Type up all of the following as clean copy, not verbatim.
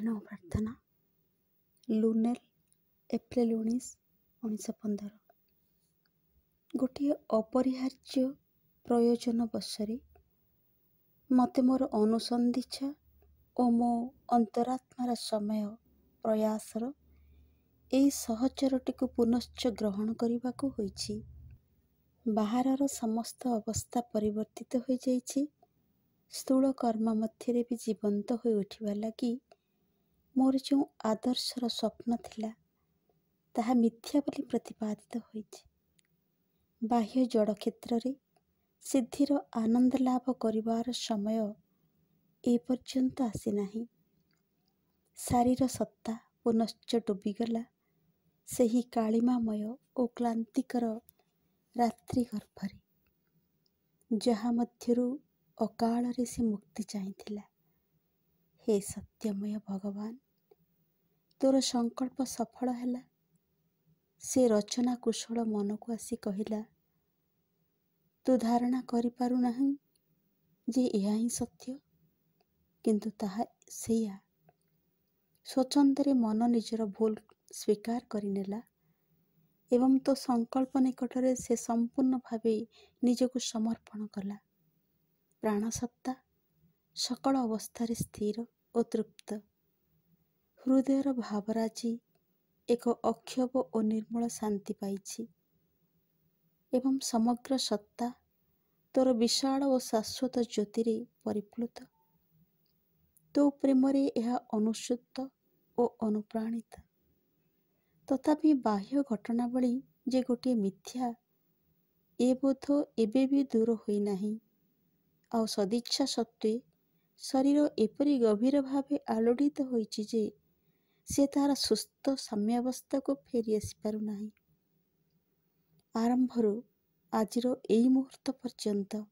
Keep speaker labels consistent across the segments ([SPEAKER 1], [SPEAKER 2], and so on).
[SPEAKER 1] ଧ୍ୟାନ ଓ ପ୍ରାର୍ଥନା। ଲୁନେଲ, ଏପ୍ରିଲ 19, 1915। ଗୋଟିଏ ଅପରିହାର୍ଯ୍ୟ ପ୍ରୟୋଜନ ବଶରେ ମୋତେ ମୋର ଅନୁସନ୍ଧିତ୍ସା ଓ ମୋ ଅନ୍ତରାତ୍ମାର ସମୟ ପ୍ରୟାସର ଏହି ସହଚରଟିକୁ ପୁନଶ୍ଚ ଗ୍ରହଣ କରିବାକୁ ହୋଇଛି। ବାହାରର ସମସ୍ତ ଅବସ୍ଥା ପରିବର୍ତ୍ତିତ ହୋଇଯାଇଛି। ସ୍ଥୂଳ କର୍ମ ମଧ୍ୟରେ ବି ଜୀବନ୍ତ ହୋଇ ଉଠିବା ଲାଗି ମୋର ଯେଉଁ ଆଦର୍ଶର ସ୍ୱପ୍ନ ଥିଲା ତାହା ମିଥ୍ୟା ବୋଲି ପ୍ରତିପାଦିତ ହୋଇଛି। ବାହ୍ୟ ଜଡ଼ କ୍ଷେତ୍ରରେ ସିଦ୍ଧିର ଆନନ୍ଦ ଲାଭ କରିବାର ସମୟ ଏପର୍ଯ୍ୟନ୍ତ ଆସିନାହିଁ। ଶାରୀର ସତ୍ତା ପୁନଶ୍ଚ ଡୁବିଗଲା ସେହି କାଳିମାମୟ ଓ କ୍ଳାନ୍ତିକର ରାତ୍ରି ଗର୍ଭରେ, ଯାହା ମଧ୍ୟରୁ ଅକାଳରେ ସେ ମୁକ୍ତି ଚାହିଁଥିଲା। ହେ ସତ୍ୟମୟ ଭଗବାନ, ତୋର ସଂକଳ୍ପ ସଫଳ ହେଲା। ସେ ରଚନା କୁଶଳ ମନକୁ ଆସି କହିଲା, ତୁ ଧାରଣା କରିପାରୁନାହିଁ ଯେ ଏହା ହିଁ ସତ୍ୟ, କିନ୍ତୁ ତାହା ସେଇଆ। ସ୍ୱଚ୍ଛନ୍ଦରେ ମନ ନିଜର ଭୁଲ ସ୍ୱୀକାର କରିନେଲା ଏବଂ ତୋ ସଂକଳ୍ପ ନିକଟରେ ସେ ସମ୍ପୂର୍ଣ୍ଣ ଭାବେ ନିଜକୁ ସମର୍ପଣ କଲା। ପ୍ରାଣସତ୍ତା ସକଳ ଅବସ୍ଥାରେ ସ୍ଥିର ଓ ତୃପ୍ତ। ହୃଦୟର ଭାବରାଜି ଏକ ଅକ୍ଷୋଭ ଓ ନିର୍ମଳ ଶାନ୍ତି ପାଇଛି ଏବଂ ସମଗ୍ର ସତ୍ତା ତୋର ବିଶାଳ ଓ ଶାଶ୍ୱତ ଜ୍ୟୋତିରେ ପରିପ୍ଲୁତ। ତୋ ପ୍ରେମରେ ଏହା ଅନୁସୂତ ଓ ଅନୁପ୍ରାଣିତ। ତଥାପି ବାହ୍ୟ ଘଟଣାବଳୀ ଯେ ଗୋଟିଏ ମିଥ୍ୟା, ଏ ବୋଧ ଏବେ ବି ଦୂର ହୋଇନାହିଁ। ଆଉ ସଦିଚ୍ଛା ସତ୍ତ୍ୱେ ଶରୀର ଏପରି ଗଭୀର ଭାବେ ଆଲୋଡ଼ିତ ହୋଇଛି ଯେ ସେ ତାହାର ସୁସ୍ଥ ସାମ୍ୟାବସ୍ଥାକୁ ଫେରି ଆସିପାରୁନାହିଁ। ଆରମ୍ଭରୁ ଆଜିର ଏହି ମୁହୂର୍ତ୍ତ ପର୍ଯ୍ୟନ୍ତ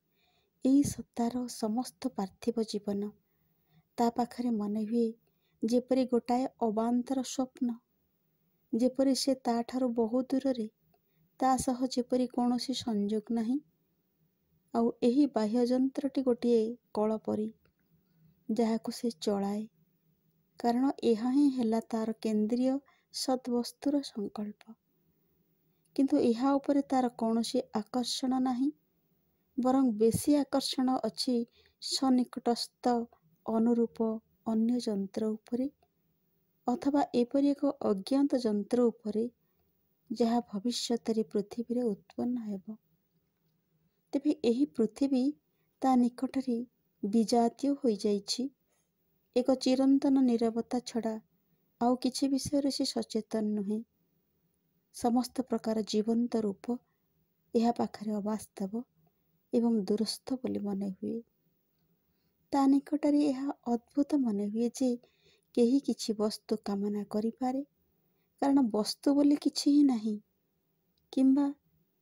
[SPEAKER 1] ଏହି ସତ୍ତାର ସମସ୍ତ ପାର୍ଥିବ ଜୀବନ ତା ପାଖରେ ମନେହୁଏ ଯେପରି ଗୋଟାଏ ଅବାନ୍ତର ସ୍ୱପ୍ନ, ଯେପରି ସେ ତାଠାରୁ ବହୁ ଦୂରରେ, ତା ସହ ଯେପରି କୌଣସି ସଂଯୋଗ ନାହିଁ। ଆଉ ଏହି ବାହ୍ୟଯନ୍ତ୍ରଟି ଗୋଟିଏ କଳ ପରି, ଯାହାକୁ ସେ ଚଳାଏ, କାରଣ ଏହା ହିଁ ହେଲା ତାର କେନ୍ଦ୍ରୀୟ ସଦ୍ବସ୍ତୁର ସଂକଳ୍ପ। କିନ୍ତୁ ଏହା ଉପରେ ତାର କୌଣସି ଆକର୍ଷଣ ନାହିଁ, ବରଂ ବେଶୀ ଆକର୍ଷଣ ଅଛି ସନ୍ନିକଟସ୍ଥ ଅନୁରୂପ ଅନ୍ୟ ଯନ୍ତ୍ର ଉପରେ, ଅଥବା ଏପରି ଏକ ଅଜ୍ଞାତ ଯନ୍ତ୍ର ଉପରେ ଯାହା ଭବିଷ୍ୟତରେ ପୃଥିବୀରେ ଉତ୍ପନ୍ନ ହେବ। ତେବେ ଏହି ପୃଥିବୀ ତା ନିକଟରେ ବିଜାତୀୟ ହୋଇଯାଇଛି। ଏକ ଚିରନ୍ତନ ନୀରବତା ଛଡ଼ା ଆଉ କିଛି ବିଷୟରେ ସେ ସଚେତନ ନୁହେଁ। ସମସ୍ତ ପ୍ରକାର ଜୀବନ୍ତ ରୂପ ଏହା ପାଖରେ ଅବାସ୍ତବ ଏବଂ ଦୂରସ୍ଥ ବୋଲି ମନେହୁଏ। ତା ନିକଟରେ ଏହା ଅଦ୍ଭୁତ ମନେହୁଏ ଯେ କେହି କିଛି ବସ୍ତୁ କାମନା କରିପାରେ, କାରଣ ବସ୍ତୁ ବୋଲି କିଛି ହିଁ ନାହିଁ, କିମ୍ବା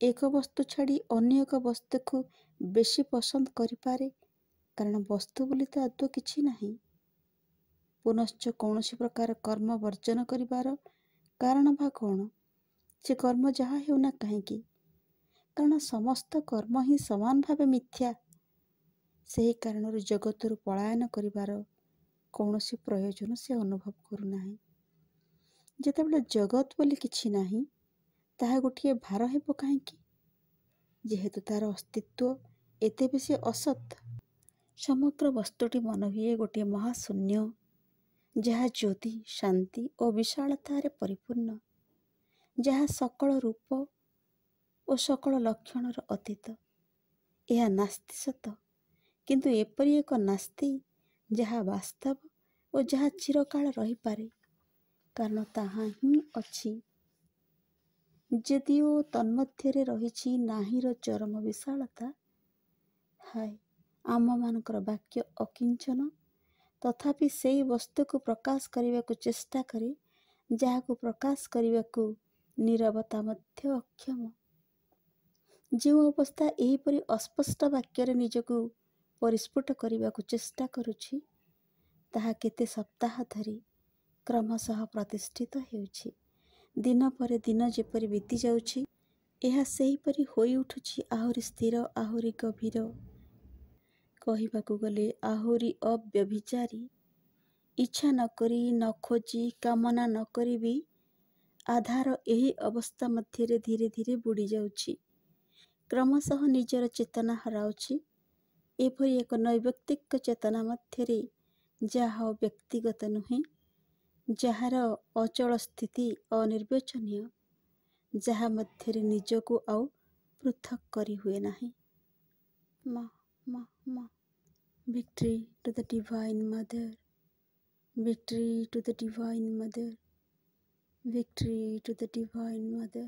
[SPEAKER 1] ଏକ ବସ୍ତୁ ଛାଡ଼ି ଅନ୍ୟ ଏକ ବସ୍ତୁକୁ ବେଶୀ ପସନ୍ଦ କରିପାରେ, କାରଣ ବସ୍ତୁ ବୋଲି ତ ଆଦୌ କିଛି ନାହିଁ। ପୁନଶ୍ଚ କୌଣସି ପ୍ରକାର କର୍ମ ବର୍ଜନ କରିବାର କାରଣ ବା କ'ଣ? ସେ କର୍ମ ଯାହା ହେଉନା କାହିଁକି, କାରଣ ସମସ୍ତ କର୍ମ ହିଁ ସମାନ ଭାବେ ମିଥ୍ୟା। ସେହି କାରଣରୁ ଜଗତରୁ ପଳାୟନ କରିବାର କୌଣସି ପ୍ରୟୋଜନ ସେ ଅନୁଭବ କରୁନାହିଁ। ଯେତେବେଳେ ଜଗତ ବୋଲି କିଛି ନାହିଁ, ତାହା ଗୋଟିଏ ଭାର ହେବ କାହିଁକି? ଯେହେତୁ ତାର ଅସ୍ତିତ୍ୱ ଏତେ ବେଶୀ ଅସତ୍, ସମଗ୍ର ବସ୍ତୁଟି ମନେହୁଏ ଗୋଟିଏ ମହାଶୂନ୍ୟ, ଯାହା ଜ୍ୟୋତି, ଶାନ୍ତି ଓ ବିଶାଳତାରେ ପରିପୂର୍ଣ୍ଣ, ଯାହା ସକଳ ରୂପ ଓ ସକଳ ଲକ୍ଷଣର ଅତୀତ। ଏହା ନାସ୍ତି ସତ, କିନ୍ତୁ ଏପରି ଏକ ନାସ୍ତି ଯାହା ବାସ୍ତବ ଓ ଯାହା ଚିରକାଳ ରହିପାରେ, କାରଣ ତାହା ହିଁ ଅଛି। ଯଦିଓ ତନ୍ମଧ୍ୟରେ ରହିଛି ନାହିଁର ଚରମ ବିଶାଳତା। ହାୟ, ଆମମାନଙ୍କର ବାକ୍ୟ ଅକିଞ୍ଚନ, ତଥାପି ସେହି ବସ୍ତୁକୁ ପ୍ରକାଶ କରିବାକୁ ଚେଷ୍ଟା କରେ ଯାହାକୁ ପ୍ରକାଶ କରିବାକୁ ନୀରବତା ମଧ୍ୟ ଅକ୍ଷମ। ଯେଉଁ ଅବସ୍ଥା ଏହିପରି ଅସ୍ପଷ୍ଟ ବାକ୍ୟରେ ନିଜକୁ ପରିସ୍ଫୁଟ କରିବାକୁ ଚେଷ୍ଟା କରୁଛି, ତାହା କେତେ ସପ୍ତାହ ଧରି କ୍ରମଶଃ ପ୍ରତିଷ୍ଠିତ ହେଉଛି। ଦିନ ପରେ ଦିନ ଯେପରି ବିତି ଯାଉଛି, ଏହା ସେହିପରି ହୋଇ ଉଠୁଛି ଆହୁରି ସ୍ଥିର, ଆହୁରି ଗଭୀର, କହିବାକୁ ଗଲେ ଆହୁରି ଅବ୍ୟଭିଚାରୀ। ଇଚ୍ଛା ନ କରି, ନ ଖୋଜି, କାମନା ନ କରି ବି ଆଧାର ଏହି ଅବସ୍ଥା ମଧ୍ୟରେ ଧୀରେ ଧୀରେ ବୁଡ଼ି ଯାଉଛି, କ୍ରମଶଃ ନିଜର ଚେତନା ହରାଉଛି। ଏପରି ଏକ ନୈବ୍ୟକ୍ତିକ ଚେତନା ମଧ୍ୟରେ ଯାହା ବ୍ୟକ୍ତିଗତ ନୁହେଁ, ଯାହାର ଅଚଳ ସ୍ଥିତି ଅନିର୍ବାଚନୀୟ, ଯାହା ମଧ୍ୟରେ ନିଜକୁ ଆଉ ପୃଥକ୍ କରି ହୁଏ ନାହିଁ। Victory to the Divine Mother. Victory to the Divine Mother. Victory to the Divine Mother.